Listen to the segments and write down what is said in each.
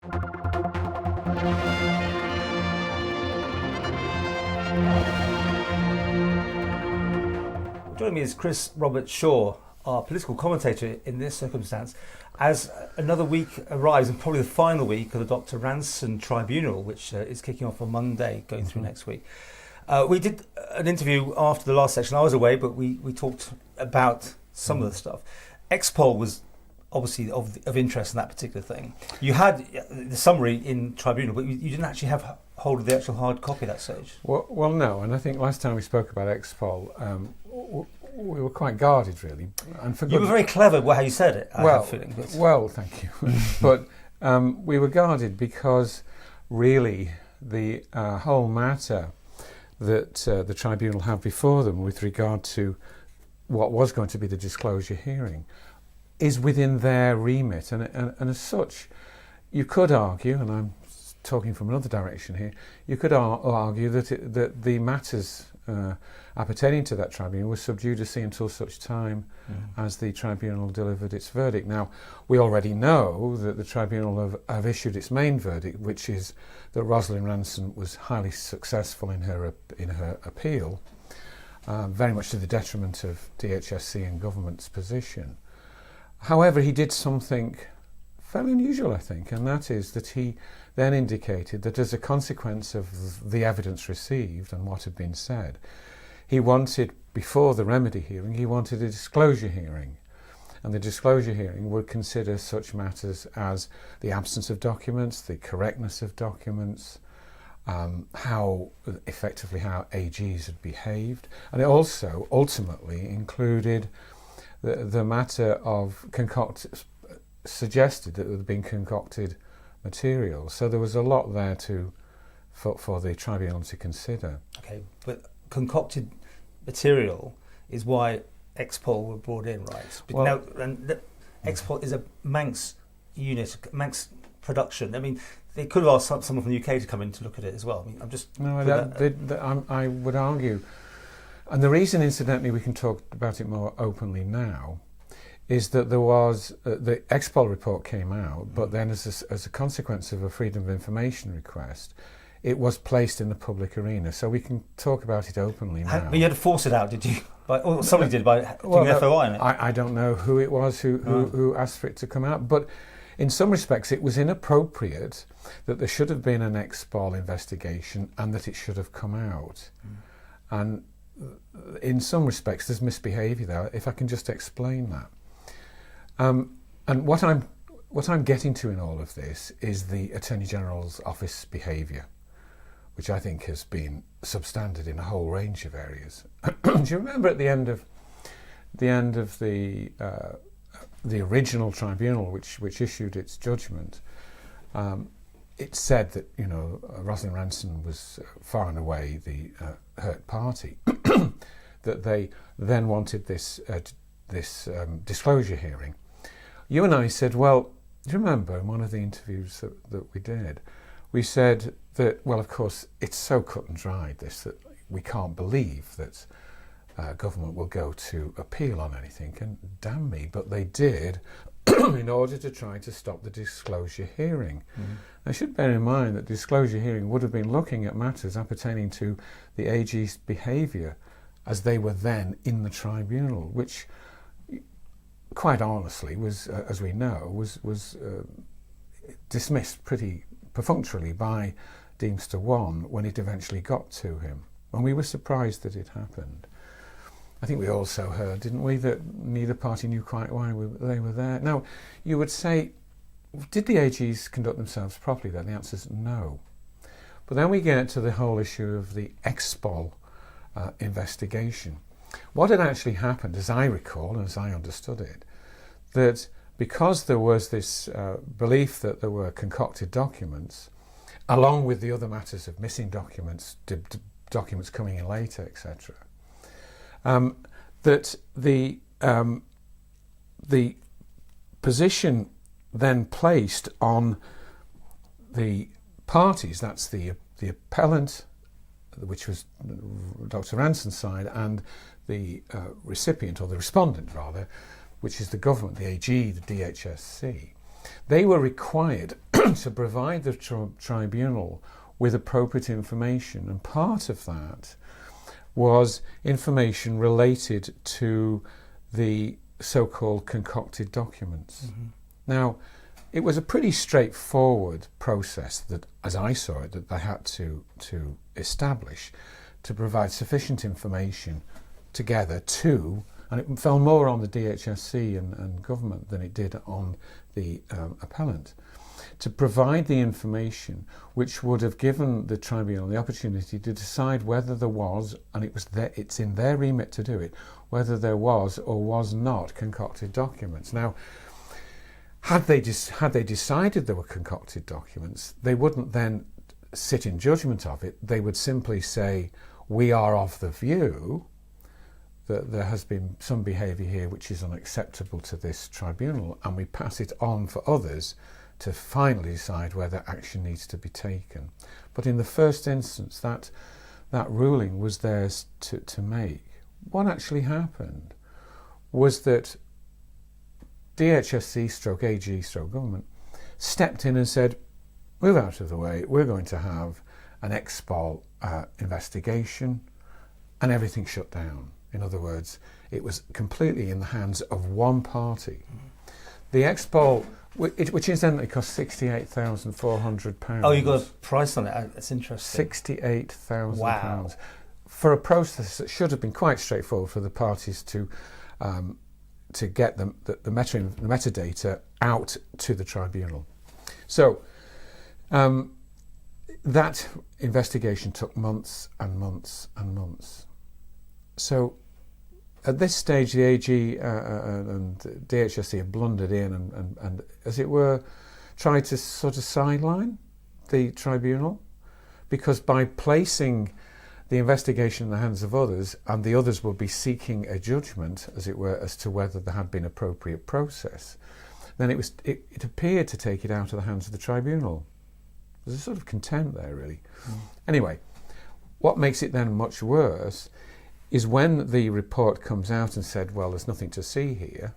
Joining me is Chris Robertshaw, our political commentator in this circumstance, as another week arrives, and probably the final week of the Dr Ranson tribunal, which is kicking off on Monday, going through next week. We did an interview after the last section. I was away, but we talked about some of the stuff. Expol was obviously of interest in that particular thing. You had the summary in tribunal, but you didn't actually have hold of the actual hard copy at that stage. Well, no, and I think last time we spoke about Expol, we were quite guarded, really. And you were very clever how you said it, I have a feeling. Well, thank you. But we were guarded because really the whole matter that the tribunal had before them with regard to what was going to be the disclosure hearing is within their remit. And as such, you could argue, and I'm talking from another direction here, you could argue that the matters appertaining to that tribunal was sub judice until such time as the tribunal delivered its verdict. Now, we already know that the tribunal have issued its main verdict, which is that Dr Ranson was highly successful in her appeal, very much to the detriment of DHSC and government's position. However, he did something fairly unusual, I think, and that is that he then indicated that as a consequence of the evidence received and what had been said, he wanted, before the remedy hearing, he wanted a disclosure hearing. And the disclosure hearing would consider such matters as the absence of documents, the correctness of documents, how AGs had behaved. And it also ultimately included the matter of suggested that there had been concocted material. So there was a lot there for the tribunal to consider. Okay, but concocted material is why Expol were brought in, right? Well, Expol is a Manx unit, Manx production. I mean, they could have asked someone from the UK to come in to look at it as well. I mean, I'm just... No, I would argue, and the reason, incidentally, we can talk about it more openly now, is that there was, the Expol report came out, but then as a consequence of a Freedom of Information request, it was placed in the public arena, so we can talk about it openly now. But you had to force it out, did you? Or somebody did by doing FOI in it? I don't know who it was who asked for it to come out, but in some respects it was inappropriate that there should have been an Expol investigation and that it should have come out. And in some respects there's misbehaviour there, if I can just explain that. And what I'm getting to in all of this is the Attorney General's office behaviour, which I think has been substandard in a whole range of areas. Do you remember at the end of the original tribunal, which issued its judgment, it said that Dr Ranson was far and away the hurt party, that they then wanted this disclosure hearing. You and I said, well, do you remember in one of the interviews that we did, we said that, well, of course, it's so cut and dried, this, that we can't believe that government will go to appeal on anything, and damn me, but they did in order to try to stop the disclosure hearing. I should bear in mind that disclosure hearing would have been looking at matters appertaining to the AG's behaviour as they were then in the tribunal, which quite honestly was, as we know, was dismissed pretty perfunctorily by Deemster 1 when it eventually got to him. And we were surprised that it happened. I think we also heard, didn't we, that neither party knew quite why they were there. Now, you would say, did the AGs conduct themselves properly then? The answer is no. But then we get to the whole issue of the Expol investigation. What had actually happened, as I recall and as I understood it, that because there was this belief that there were concocted documents, along with the other matters of missing documents, documents coming in later, etc., that the position then placed on the parties, that's the appellant, which was Dr Ranson's side, and the recipient, or the respondent rather, which is the government, the AG, the DHSC, they were required to provide the tribunal with appropriate information, and part of that was information related to the so-called concocted documents. Mm-hmm. Now, it was a pretty straightforward process that, as I saw it, that they had to establish to provide sufficient information together to, and it fell more on the DHSC and government than it did on the appellant, to provide the information which would have given the tribunal the opportunity to decide whether there was, and it's in their remit to do it, whether there was or was not concocted documents. Now, had they decided there were concocted documents, they wouldn't then sit in judgment of it. They would simply say, we are of the view that there has been some behaviour here which is unacceptable to this tribunal, and we pass it on for others to finally decide whether action needs to be taken. But in the first instance, that ruling was theirs to make. What actually happened was that DHSC / AG / government stepped in and said, move out of the way, we're going to have an Expol investigation, and everything shut down. In other words, it was completely in the hands of one party. The Expol, which incidentally cost £68,400. Oh, you got a price on it? That's interesting. £68,000. Wow. For a process that should have been quite straightforward for the parties to get the metadata out to the tribunal. So that investigation took months and months and months. So at this stage, the AG and DHSC have blundered in and, as it were, tried to sort of sideline the tribunal, because by placing the investigation in the hands of others, and the others will be seeking a judgment, as it were, as to whether there had been appropriate process, then it appeared to take it out of the hands of the tribunal. There's a sort of contempt there, really. Anyway, what makes it then much worse is when the report comes out and said, well, there's nothing to see here,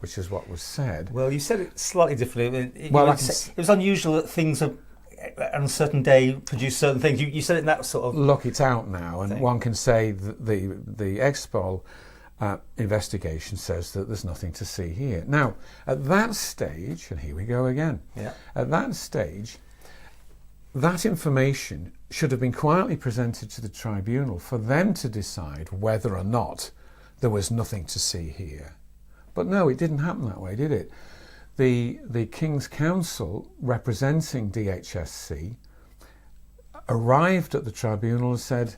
which is what was said. Well, you said it slightly differently. It was unusual that things on a certain day produce certain things. You said it in that sort of... Look, it's out now, and one can say that the Expol investigation says that there's nothing to see here. Now, at that stage, and here we go again, at that stage, that information should have been quietly presented to the tribunal for them to decide whether or not there was nothing to see here. But no, it didn't happen that way, did it? The King's Counsel, representing DHSC, arrived at the tribunal and said,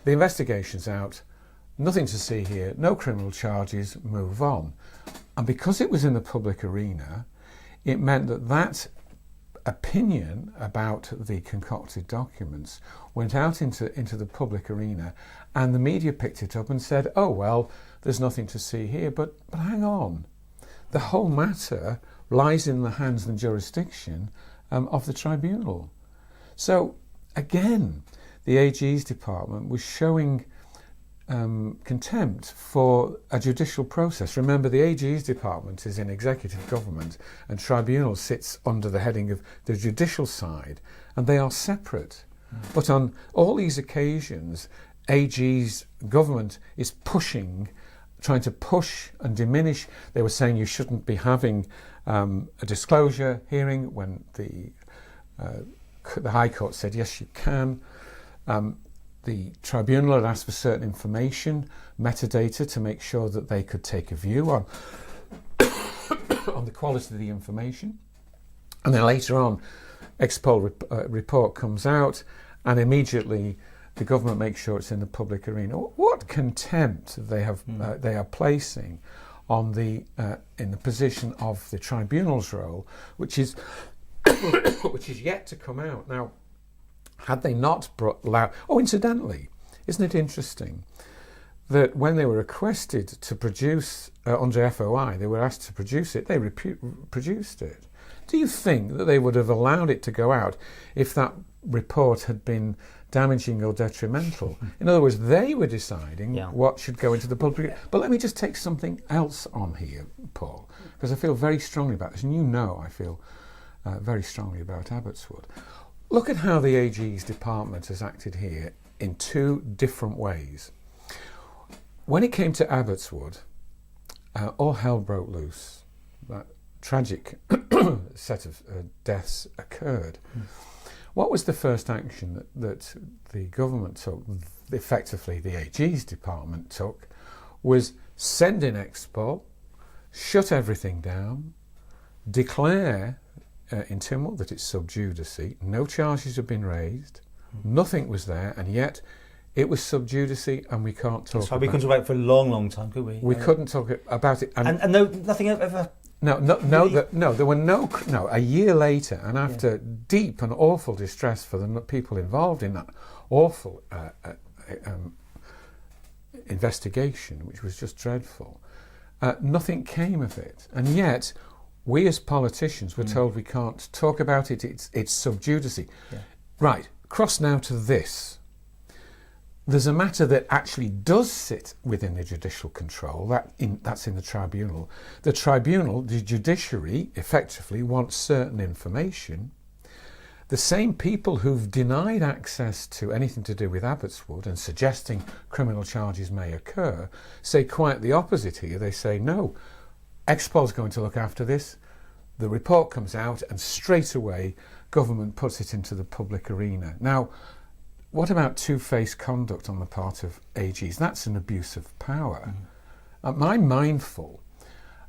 the investigation's out, nothing to see here, no criminal charges, move on. And because it was in the public arena, it meant that opinion about the concocted documents went out into the public arena, and the media picked it up and said, oh, well, there's nothing to see here. But hang on. The whole matter lies in the hands and jurisdiction of the tribunal. So, again, the AG's department was showing contempt for a judicial process. Remember, the AG's department is in executive government, and tribunal sits under the heading of the judicial side, and they are separate. But on all these occasions, AG's government is trying to push and diminish. They were saying you shouldn't be having a disclosure hearing when the High Court said yes, you can. The tribunal had asked for certain information, metadata, to make sure that they could take a view on the quality of the information. And then later on, Expol report comes out, and immediately the government makes sure it's in the public arena. What contempt they are placing on in the position of the tribunal's role, which is yet to come out. Now, had they not allowed... Oh, incidentally, isn't it interesting that when they were requested to produce under FOI, they were asked to produce it, they produced it. Do you think that they would have allowed it to go out if that report had been damaging or detrimental? In other words, they were deciding what should go into the public. But let me just take something else on here, Paul, because I feel very strongly about this, and you know I feel very strongly about Abbotswood. Look at how the AG's department has acted here in two different ways. When it came to Abbotswood, all hell broke loose. That tragic set of deaths occurred. What was the first action that the government took, effectively the AG's department took, was send in Expol, shut everything down, declare in Tynwald that it's sub judice, no charges have been raised, nothing was there, and yet it was sub judice and we can't talk about it. We couldn't talk about it for a long, long time, could we? We couldn't talk about it. And no, nothing ever... No, there were no, a year later, and after deep and awful distress for the people involved in that awful investigation, which was just dreadful, nothing came of it. And yet, we as politicians were told we can't talk about it, it's sub judice. Yeah. Right, cross now to this. There's a matter that actually does sit within the judicial control, that's in the tribunal. The tribunal, the judiciary, effectively wants certain information. The same people who've denied access to anything to do with Abbotswood and suggesting criminal charges may occur say quite the opposite here. They say, no, Expol's going to look after this. The report comes out and straight away government puts it into the public arena. Now, what about two-faced conduct on the part of AGs? That's an abuse of power. I'm mindful,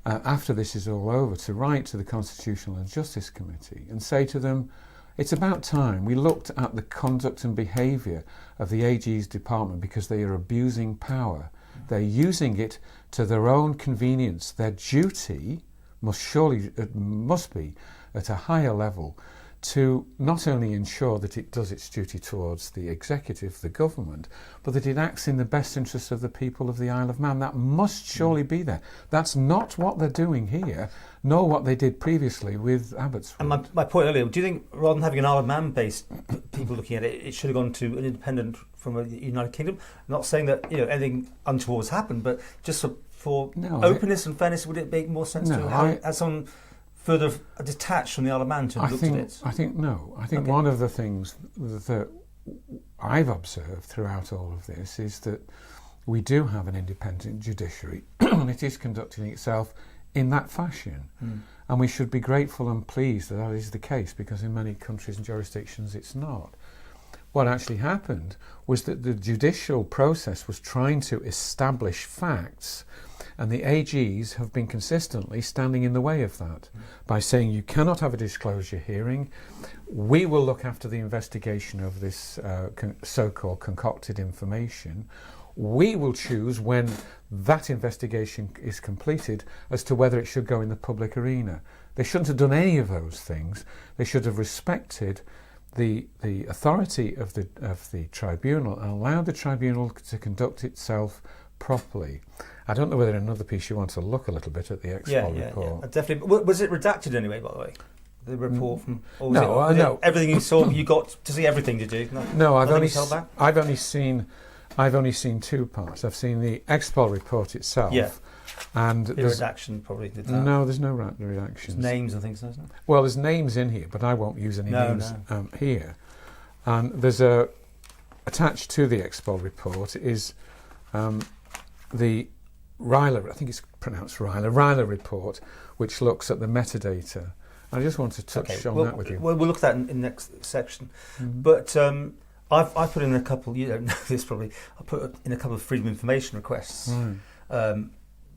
after this is all over, to write to the Constitutional and Justice Committee and say to them, it's about time we looked at the conduct and behaviour of the AG's department because they are abusing power. They're using it to their own convenience. Their duty must be at a higher level to not only ensure that it does its duty towards the executive, the government, but that it acts in the best interests of the people of the Isle of Man. That must surely be there. That's not what they're doing here, nor what they did previously with Abbotswood. And my point earlier, do you think rather than having an Isle of Man-based people looking at it, it should have gone to an independent from the United Kingdom? I'm not saying that anything untoward has happened, but just for openness and fairness, would it make more sense to have someone further detached from the Isle of Man to look at it? I think one of the things that I've observed throughout all of this is that we do have an independent judiciary and it is conducting itself in that fashion. And we should be grateful and pleased that that is the case, because in many countries and jurisdictions it's not. What actually happened was that the judicial process was trying to establish facts, and the AGs have been consistently standing in the way of that by saying you cannot have a disclosure hearing, we will look after the investigation of this so-called concocted information, we will choose when that investigation is completed as to whether it should go in the public arena. They shouldn't have done any of those things. They should have respected the authority of the tribunal and allowed the tribunal to conduct itself properly. I don't know whether in another piece you want to look a little bit at the Expol report. Yeah, definitely. Was it redacted anyway, by the way? The report from... No. Everything you saw, you got to see everything, did you? No, I've only seen two parts. I've seen the Expol report itself. Yeah. And the redaction probably did that. No, there's no redactions. There's names and things, isn't there? Well, there's names in here, but I won't use any names here. And there's attached to the Expol report is the Ryler, I think it's pronounced Ryler report, which looks at the metadata. I just want to touch on that with you. We'll look at that in the next section. But I've put in a couple, you don't know this probably, I put in a couple of freedom of information requests,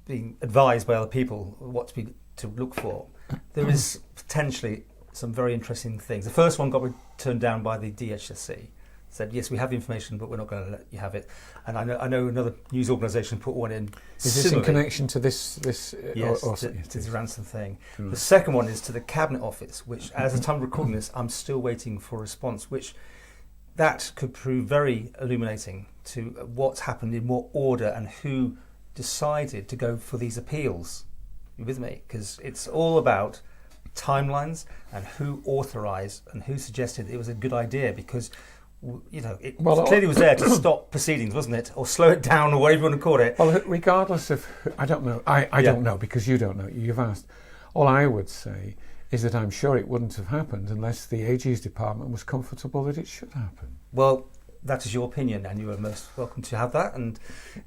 being advised by other people what to look for. There is potentially some very interesting things. The first one got turned down by the DHSC. Said, yes, we have the information, but we're not going to let you have it. And I know another news organisation put one in. Is this in connection to this? Yes, to the Ranson thing. The second one is to the Cabinet Office, which, as the time of recording this, I'm still waiting for a response, which that could prove very illuminating to what's happened, in what order, and who decided to go for these appeals. You with me? Because it's all about timelines and who authorised and who suggested it was a good idea, because it clearly was there to stop proceedings, wasn't it? Or slow it down, or whatever you want to call it. Well, regardless of, I don't know, I don't know, because you don't know, you've asked. All I would say is that I'm sure it wouldn't have happened unless the AG's department was comfortable that it should happen. Well, that is your opinion, and you are most welcome to have that. And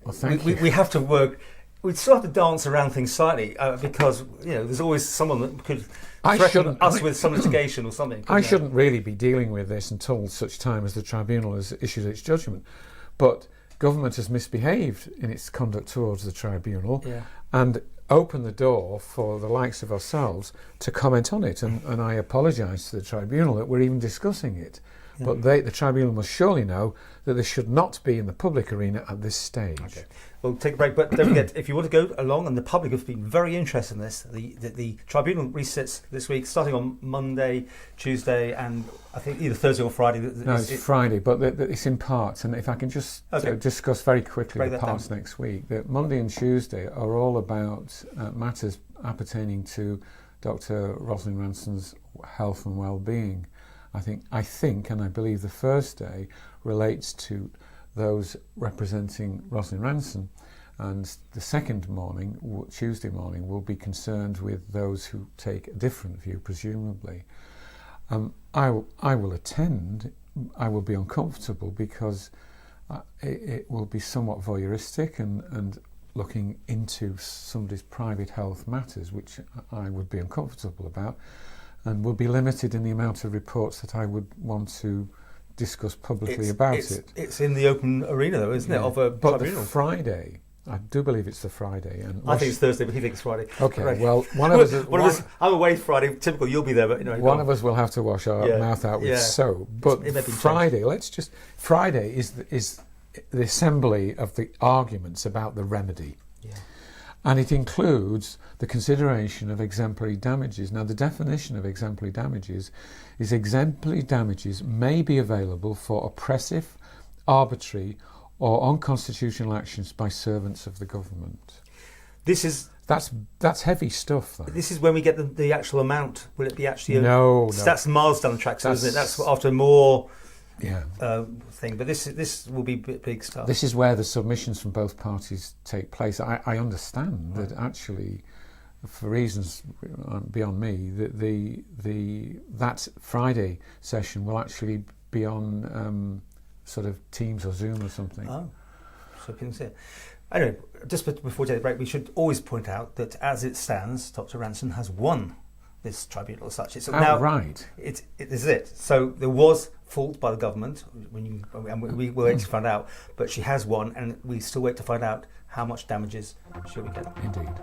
well, thank you. We have to work. We still have to dance around things slightly because there's always someone that could threaten us with some litigation or something. I shouldn't really be dealing with this until such time as the tribunal has issued its judgment. But government has misbehaved in its conduct towards the tribunal and opened the door for the likes of ourselves to comment on it. And I apologise to the tribunal that we're even discussing it. Yeah. But the tribunal must surely know that this should not be in the public arena at this stage. Okay. We'll take a break, but don't forget, if you want to go along, and the public have been very interested in this, the tribunal resits this week, starting on Monday, Tuesday, and I think either Thursday or Friday. No, it's Friday, but it's in parts. And if I can just discuss very quickly the parts next week, that Monday and Tuesday are all about matters appertaining to Dr Rosalind Ranson's health and well-being. I think, and I believe the first day relates to those representing Rosalind Ranson, and the second morning, Tuesday morning, will be concerned with those who take a different view, presumably. I will attend. I will be uncomfortable because it will be somewhat voyeuristic and looking into somebody's private health matters, which I would be uncomfortable about, and will be limited in the amount of reports that I would want to discuss publicly about it. It's in the open arena, though, isn't it? Of a but tribunal. The Friday, I do believe it's the Friday. And I think it's Thursday, but he thinks Friday. Okay, right. well, one of us. I'm away Friday. Typical, you'll be there, but one of us will have to wash our mouth out with soap. But Friday, Friday is the assembly of the arguments about the remedy. Yeah. And it includes the consideration of exemplary damages. Now, the definition of exemplary damages is exemplary damages may be available for oppressive, arbitrary, or unconstitutional actions by servants of the government. That's heavy stuff, though. This is when we get the actual amount. Will it be actually? No. That's milestone tracks, isn't it? That's after more. Thing, but this will be big stuff. This is where the submissions from both parties take place. I understand that actually, for reasons beyond me, that Friday session will actually be on sort of Teams or Zoom or something. Oh, so people can see it. Anyway, just before we take the break, we should always point out that as it stands, Dr Ranson has won this tribunal as such. It's now right. It is it. So there was fault by the government and we were waiting to find out, but she has won, and we still wait to find out how much damages she'll be getting. Indeed.